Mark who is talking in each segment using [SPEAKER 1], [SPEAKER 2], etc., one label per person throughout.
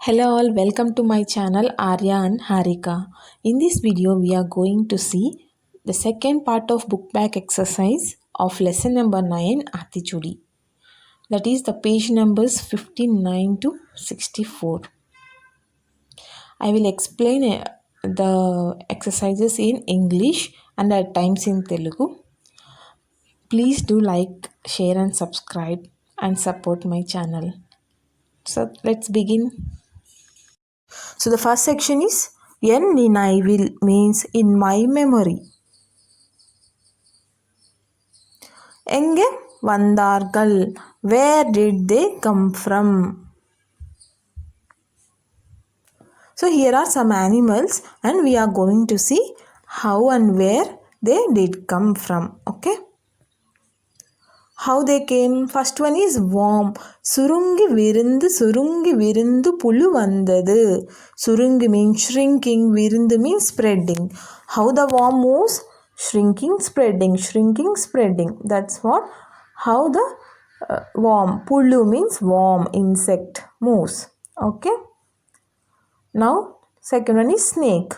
[SPEAKER 1] Hello all, welcome to my channel Arya and Harika. In this video we are going to see the second part of book back exercise of lesson number 9 Atichudi. That is the page numbers 59 to 64. I will explain the exercises in English and at times in Telugu. Please do like, share and subscribe and support my channel. So let's begin. So the first section is En Ninivil means in my memory. Enge Vandargal, where did they come from? So here are some animals and we are going to see how and where they did come from. Okay. How they came? First one is worm. Surungi virindu pulu vandadu. Surungi means shrinking, virindu means spreading. How the worm moves? Shrinking, spreading. That's what. How the worm, pulu means worm, insect, moves. Okay. Now, second one is snake.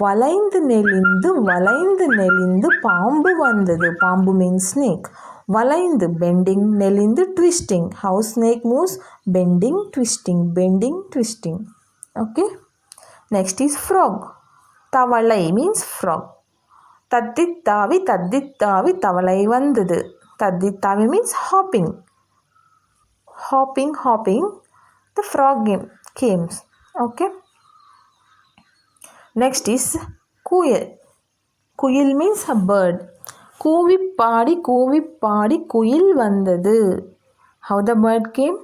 [SPEAKER 1] வளைந்து நெளிந்து பாம்பு வந்தது. பாம்பு means snake. வளைந்து bending, நெளிந்து twisting. How snake moves? Bending, twisting. Okay. Next is frog. தவளை means frog. தத்தித்தாவி தவளை வந்தது. தத்தித்தாவி means hopping. The frog came. Okay. Next is குயில். குயில் means a bird. கூவி பாடி குயில் வந்தது. How the bird came?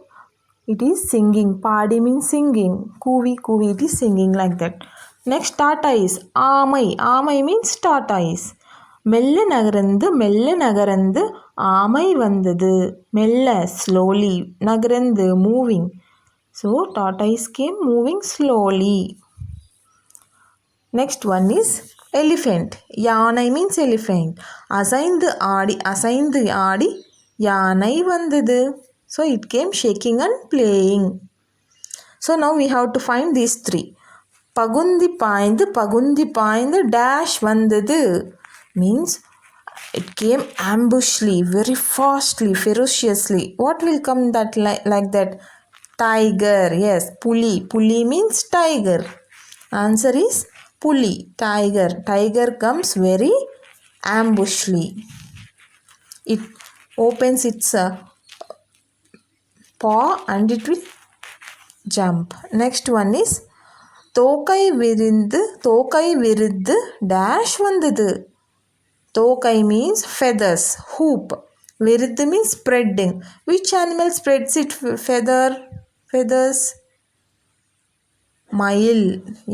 [SPEAKER 1] It is singing. Body means singing. கூவி it is singing like that. Next tortoise. ஆமை means tortoise. மெல்ல நகர்ந்து ஆமை வந்தது. மெல்ல slowly, நகர்ந்து moving. So tortoise came moving slowly. Next one is elephant. யானை means elephant. அசைந்து ஆடி யானை வந்தது. So it came shaking and playing. So now we have to find these three. பகுந்தி பாய்ந்து dash வந்தது means it came ambushly, very fastly, ferociously. What will come that like that? Tiger. Yes, puli means tiger. Answer is puli, tiger. Tiger comes very ambushly. It opens its paw and it will jump. Next one is தோகை விரிந்து dash வந்தது. தோகை means feathers, hoop. விரிந்து means spreading. Which animal spreads its feathers? Mile.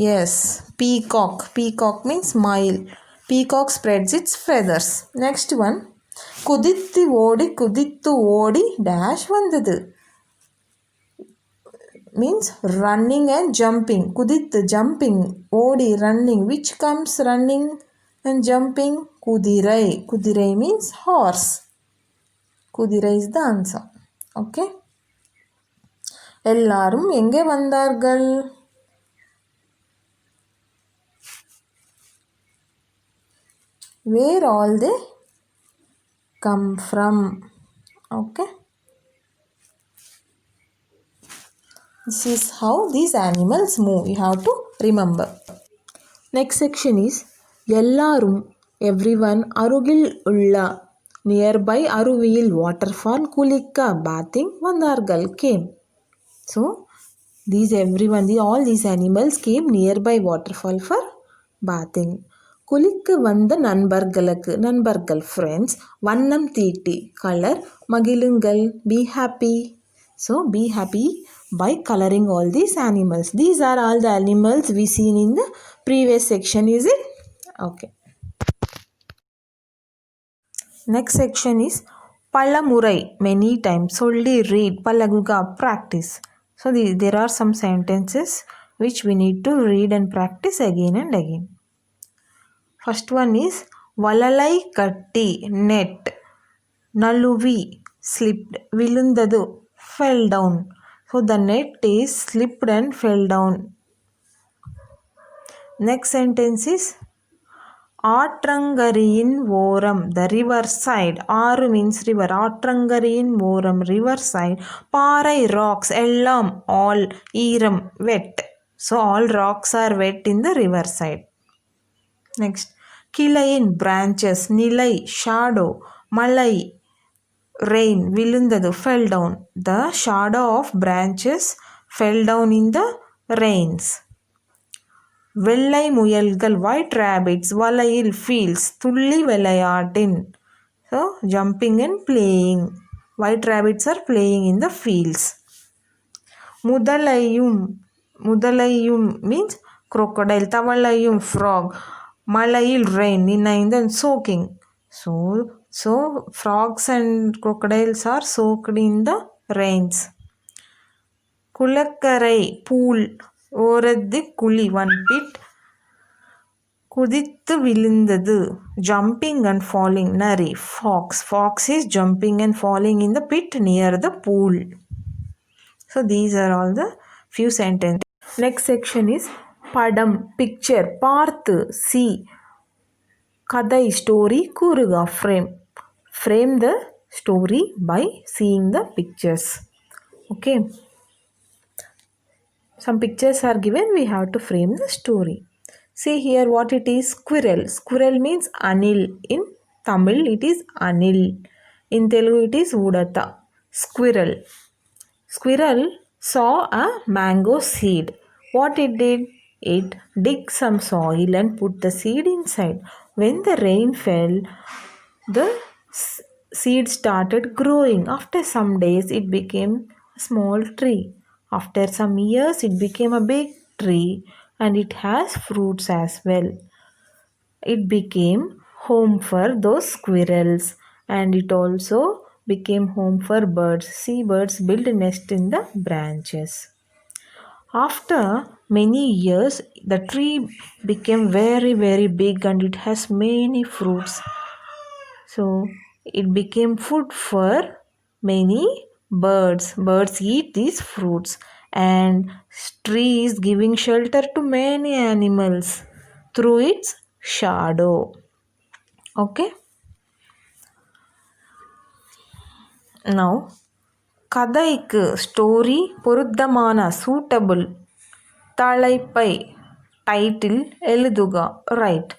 [SPEAKER 1] Yes, peacock means mile. Peacock spreads its feathers. Next one, குதித்து ஓடி dash வந்தது means running and jumping. குதித்து jumping, ஓடி running. Which comes running and jumping? குதிரை means horse. குதிரை is the answer. Okay. எல்லாரும் எங்கே வந்தார்கள்? Where all they come from? Okay. This is how these animals move. You have to remember. Next section is எல்லாரும், everyone, அருகில் உள்ள, nearby, அருவியில், waterfall, குளிக்க, bathing, வந்தார்கள், came. So all these animals came nearby waterfall for bathing. குளிக்க வந்த நண்பர்கள், friends, வண்ணம் தீட்டி, color, மகிழுங்கள், be happy. So be happy by coloring all these animals. These are all the animals we seen in the previous section, is it? Okay. Next section is பலமுறை, many times, சொல்லி, read, பழகுக, practice. So there are some sentences which we need to read and practice again and again. First one is வலலை கட்டி, net. நழுவி, slipped. விழுந்தது, fell down. So the net is slipped and fell down. Next sentence is ஆற்றங்கரையின் ஓரம், the river side. ஆறு means river. ஆற்றங்கரையின் ஓரம், river side. பாறை rocks, எல்லாம் all, ஈரம் wet. So all rocks are wet in the river side. Next, கிளையின் branches, நிலை shadow, மழை rain விழுந்தது fell down. The shadow of branches fell down in the rains. வெள்ளை முயல்கள் white rabbits வலையில் fields துள்ளி விளையாட்டின். So jumping and playing. White rabbits are playing in the fields. முதலையும் means crocodile. தவளையும் frog. மழையில் rain in the soaking. So frogs and crocodiles are soaked in the rains. குளக்கரை pool, ஓரத்து குழி one pit. குதித்து விழுந்தது jumping and falling. நரி fox is jumping and falling in the pit near the pool. So these are all the few sentences. Next section is படம் picture, பார்த்து see. கதை story, கூறுக frame the story by seeing the pictures. Okay, some pictures are given, we have to frame the story. See here what it is. Squirrel means anil. In Tamil it is anil. In Telugu it is udata. Squirrel saw a mango seed. What it did? It dig some soil and put the seed inside. When the rain fell, the seed started growing. After some days it became a small tree. After some years it became a big tree and it has fruits as well. It became home for those squirrels and it also became home for birds. See, birds build a nest in the branches. After many years, the tree became very, very big and it has many fruits. So it became food for many birds. Birds eat these fruits and tree is giving shelter to many animals through its shadow. Okay. Now, கதைக்கு story பொருத்தமான suitable தலைப்பை title எழுதுக write.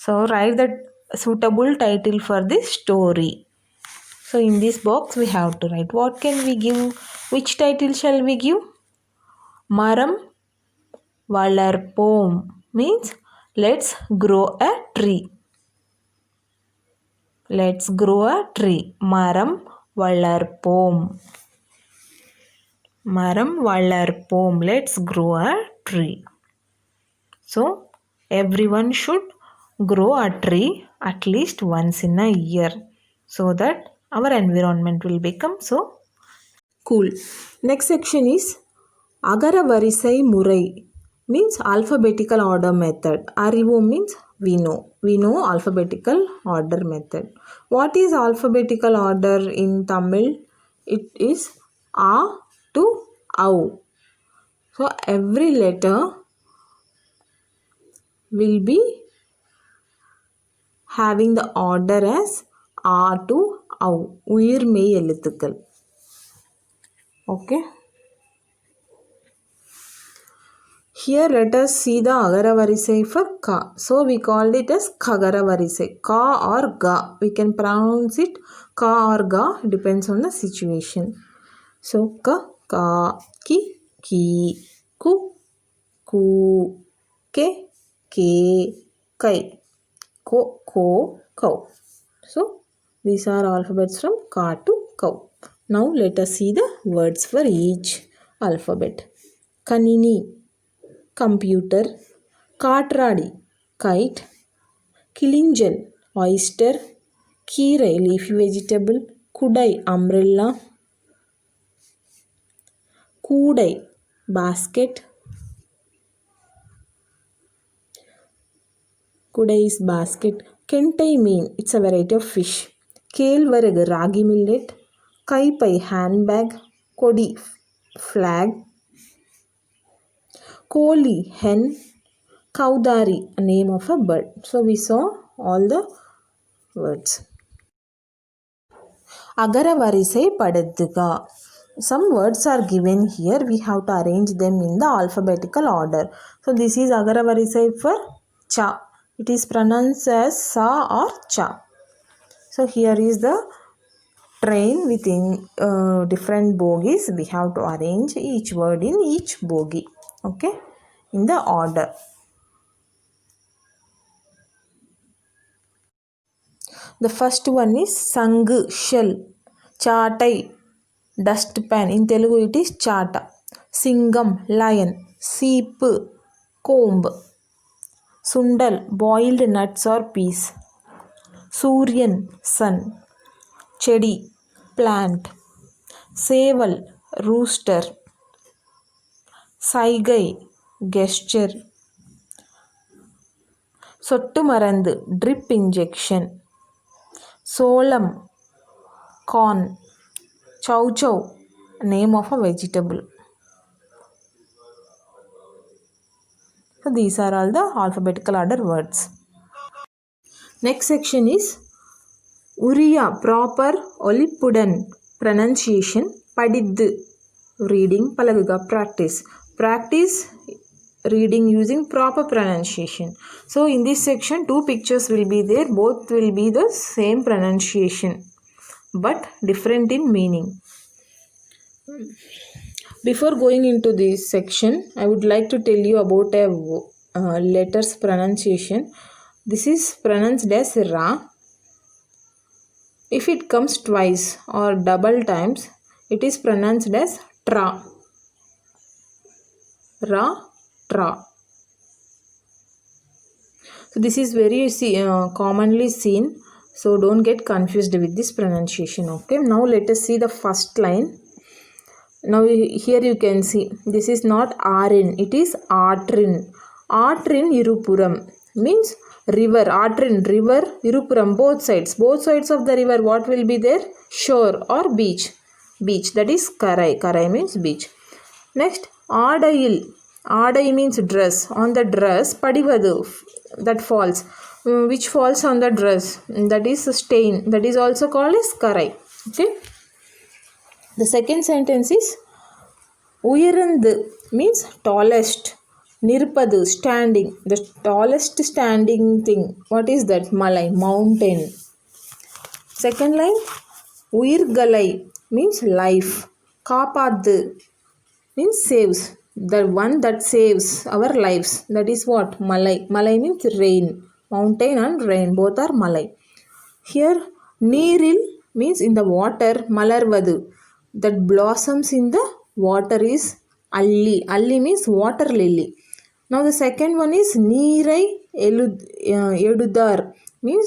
[SPEAKER 1] So write the suitable title for this story. So in this box we have to write. What can we give? Which title shall we give? மரம் வளர்ப்போம் means let's grow a tree. Let's grow a tree. மரம் வளர்ப்போம். மரம் வளர்ப்போம். Let's grow a tree. So everyone should grow a tree at least once in a year so that our environment will become so cool. Next section is அகர வரிசை முறை means alphabetical order method. அறிவோம் means we know alphabetical order method. What is alphabetical order in Tamil? It is A to Au. So every letter will be having the order as A to Au. உயிர் மெய் எழுத்துக்கள். Okay. Here let us see the agara varisai for ka. So we called it as kagara varisai. Ka or ga. We can pronounce it ka or ga. Depends on the situation. So ka, ka, ki, ku, ke, kai, ko, kau. So these are alphabets from ka to kau. Now let us see the words for each alphabet. Kanini, computer. Katradi, kite. Kilinjal, oyster. Keerai, leafy vegetable. Kudai, umbrella. Kudai, basket. Kudai is basket. Kentai mean, it's a variety of fish. Kelvaragu, ragi millet. Kaipai, handbag. Kodi, flag, Koli, hen, Kaudari, a name of a bird. So we saw all the words. Agaravarisai paduthuka. Some words are given here. We have to arrange them in the alphabetical order. So this is Agaravarisai for cha. It is pronounced as sa or cha. So here is the train within different bogies. We have to arrange each word in each bogie. Okay, in the order. The first one is Sangu, shell. Chatai, dustpan. In Telugu it is chata. Singam, lion. Seep, comb. Sundal, boiled nuts or peas. Suryan, sun. Chedi, plant. Seval, rooster. Saigai, gesture. Sottu marandu, drip injection. Solam, corn. Chow chow, name of a vegetable. So these are all the alphabetical order words. Next section is Uriya, proper Olippudan pronunciation. Padiddu, reading. Palaguga, practice. Practice reading using proper pronunciation. So in this section, two pictures will be there. Both will be the same pronunciation, but different in meaning. Before going into this section, I would like to tell you about a letters pronunciation. This is pronounced as Ra. If it comes twice or double times, it is pronounced as Tra. Ra, Tra. So this is very commonly seen. So don't get confused with this pronunciation. Okay. Now let us see the first line. Now here you can see this is not Arin, it is Atrin. Atrin Irupuram means river. Atrin, river, Irupuram, both sides. Both sides of the river, what will be there? Shore or beach. Beach, that is Karai. Karai means beach. Next, Adayil. Adai means dress. On the dress, Padivadu, that falls. Which falls on the dress? That is stain. That is also called as Karai. Okay. The second sentence is Uyarandu means tallest. Nirpadu, standing. The tallest standing thing. What is that? Malai, mountain. Second line, Uyirgalai means life. Kapadu means saves. The one that saves our lives. That is what? Malai. Malai means rain. Mountain and rain. Both are Malai. Here, Neeril means in the water. Malarvadu, that blossoms in the water, is Alli. Alli means water lily. Now the second one is Neerai Edudar means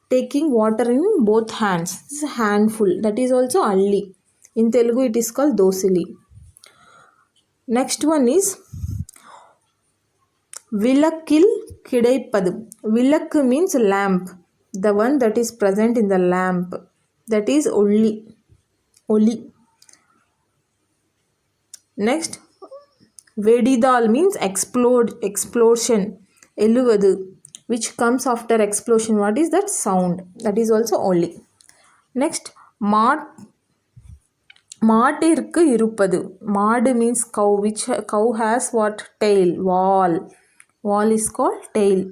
[SPEAKER 1] taking water in both hands. This is a handful. That is also Alli. In Telugu it is called Dosili. Next one is Vilakil Kidaipadu. Vilak means lamp. The one that is present in the lamp. That is Oli. Next, Vedidal means explosion. Eluvadu, which comes after explosion. What is that sound? That is also Oli. Next, Maatirku irupadu. Maad means cow. Which cow has what? Tail. Wall. Wall is called tail.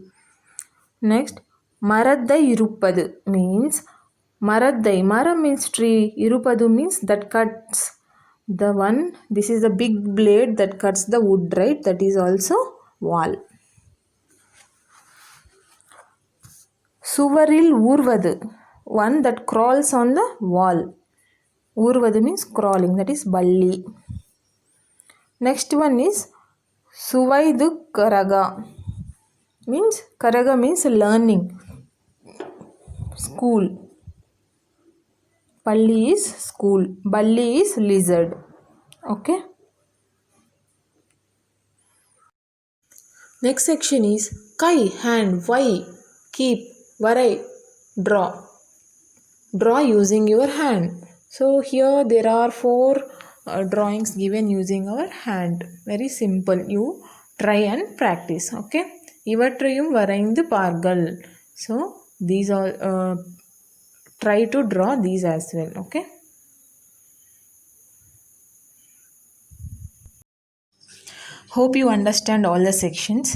[SPEAKER 1] Next, Maraddai irupadu means Maraddai. Mara means tree. Irupadu means that cuts. The one, this is the big blade that cuts the wood, right? That is also wall. Suvaril Urvadu, one that crawls on the wall. Urvadu means crawling, that is Balli. Next one is Suvaidu Karaga, means Karaga means learning, school. Palli is school. Balli is lizard. Okay. Next section is Kai, hand, Vai, keep, Varai, draw. Draw using your hand. So here there are four drawings given using our hand. Very simple. You try and practice. Okay. இவற்றையும் வரைந்து பார்கள். So these all try to draw these as well. Okay. Hope you understand all the sections.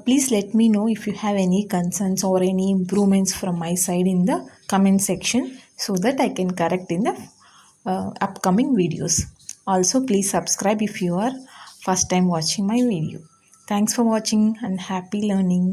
[SPEAKER 1] Please let me know if you have any concerns or any improvements from my side in the comment section so that I can correct in the upcoming videos. Also, please subscribe if you are first time watching my video. Thanks for watching and happy learning.